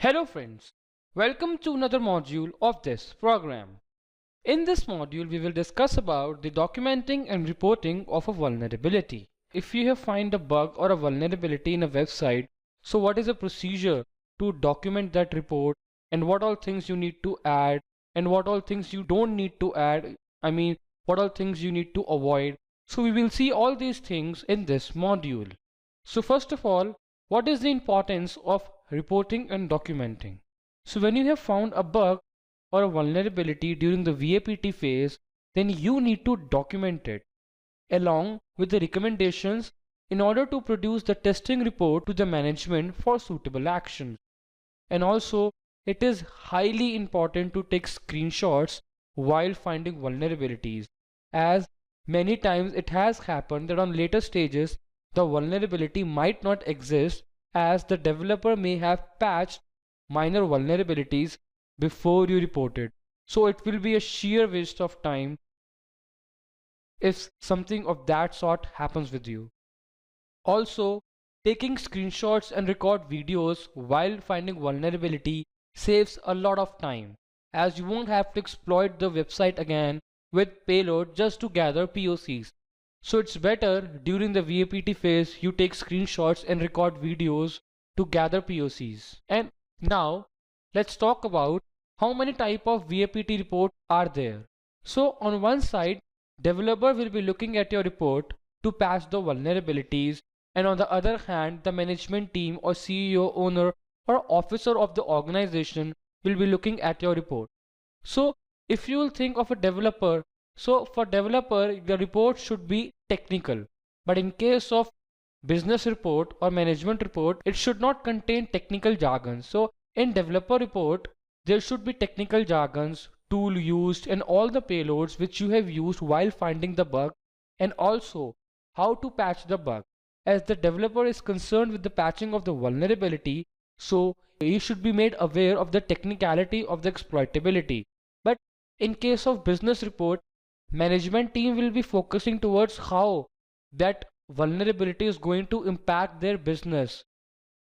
Hello friends, welcome to another module of this program. In this module we will discuss about the documenting and reporting of a vulnerability. If you have find a bug or a vulnerability in a website, so what is the procedure to document that report and what all things you need to add and what all things you don't need to add, what all things you need to avoid. So we will see all these things in this module. So first of all, what is the importance of reporting and documenting? So when you have found a bug or a vulnerability during the VAPT phase, then you need to document it along with the recommendations in order to produce the testing report to the management for suitable actions. And also, it is highly important to take screenshots while finding vulnerabilities, as many times it has happened that on later stages the vulnerability might not exist, as the developer may have patched minor vulnerabilities before you report it. So it will be a sheer waste of time if something of that sort happens with you. Also, taking screenshots and record videos while finding vulnerability saves a lot of time, as you won't have to exploit the website again with payload just to gather POCs. So it's better during the VAPT phase you take screenshots and record videos to gather POCs. And now let's talk about how many type of VAPT reports are there. So on one side, developer will be looking at your report to patch the vulnerabilities, and on the other hand the management team or CEO, owner or officer of the organization will be looking at your report. So if you will think of a developer, so for developer the report should be technical, but in case of business report or management report it should not contain technical jargon. So in developer report there should be technical jargons, tool used and all the payloads which you have used while finding the bug, and also how to patch the bug, as the developer is concerned with the patching of the vulnerability, so he should be made aware of the technicality of the exploitability. But in case of business report, management team will be focusing towards how that vulnerability is going to impact their business.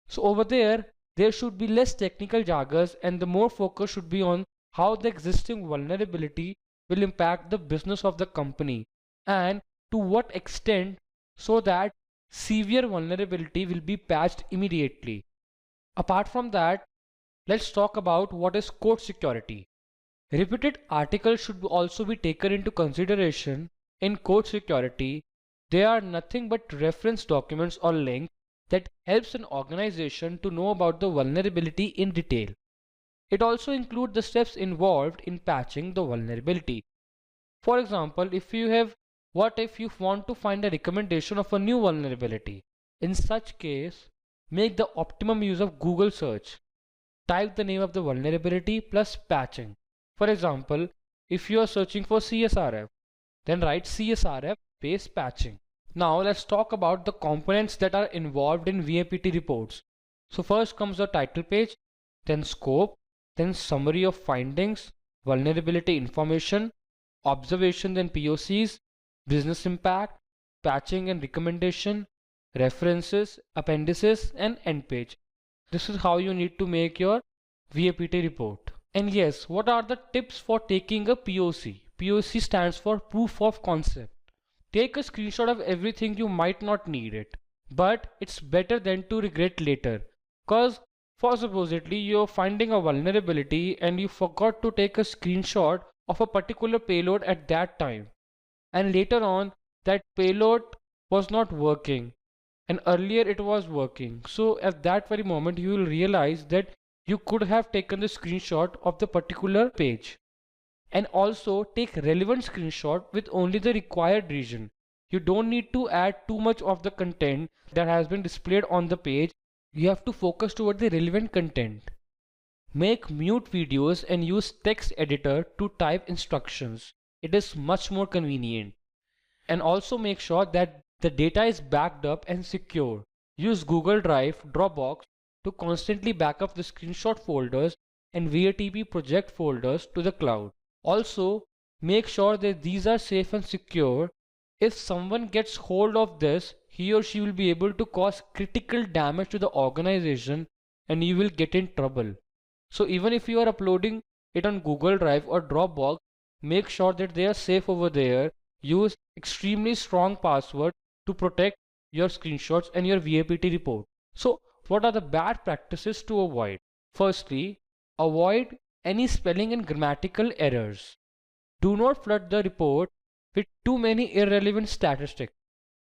So over there should be less technical jargons and the more focus should be on how the existing vulnerability will impact the business of the company and to what extent, so that severe vulnerability will be patched immediately. Apart from that, let's talk about what is code security. Repeated articles should also be taken into consideration in code security. They are nothing but reference documents or links that helps an organization to know about the vulnerability in detail. It also includes the steps involved in patching the vulnerability. For example, what if you want to find a recommendation of a new vulnerability? In such case, make the optimum use of Google search. Type the name of the vulnerability plus patching. For example, if you are searching for CSRF, then write CSRF space patching. Now let's talk about the components that are involved in VAPT reports. So first comes the title page, then scope, then summary of findings, vulnerability information, observations and POCs, business impact, patching and recommendation, references, appendices, and end page. This is how you need to make your VAPT report. And yes, what are the tips for taking a POC? POC stands for proof of concept. Take a screenshot of everything, you might not need it, but it's better than to regret later. Cause for supposedly you're finding a vulnerability and you forgot to take a screenshot of a particular payload at that time, and later on that payload was not working and earlier it was working. So at that very moment you will realize that you could have taken the screenshot of the particular page. And also take relevant screenshot with only the required region. You don't need to add too much of the content that has been displayed on the page. You have to focus toward the relevant content. Make mute videos and use text editor to type instructions. It is much more convenient. And also make sure that the data is backed up and secure. Use Google Drive, Dropbox to constantly back up the screenshot folders and VATP project folders to the cloud. Also, make sure that these are safe and secure. If someone gets hold of this, he or she will be able to cause critical damage to the organization and you will get in trouble. So even if you are uploading it on Google Drive or Dropbox, make sure that they are safe over there. Use extremely strong password to protect your screenshots and your VAPT report. So what are the bad practices to avoid? Firstly, avoid any spelling and grammatical errors. Do not flood the report with too many irrelevant statistics.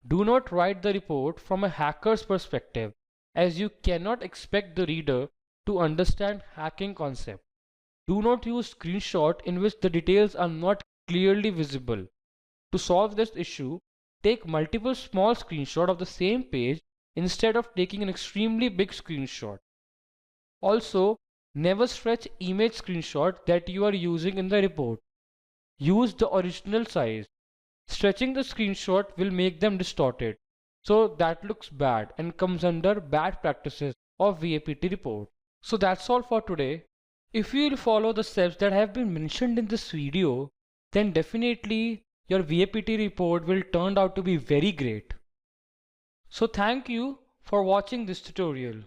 Do not write the report from a hacker's perspective, as you cannot expect the reader to understand hacking concept. Do not use screenshot in which the details are not clearly visible. To solve this issue, take multiple small screenshots of the same page instead of taking an extremely big screenshot. Also, never stretch image screenshot that you are using in the report. Use the original size. Stretching the screenshot will make them distorted. So that looks bad and comes under bad practices of VAPT report. So that's all for today. If you will follow the steps that have been mentioned in this video, then definitely your VAPT report will turn out to be very great. So thank you for watching this tutorial.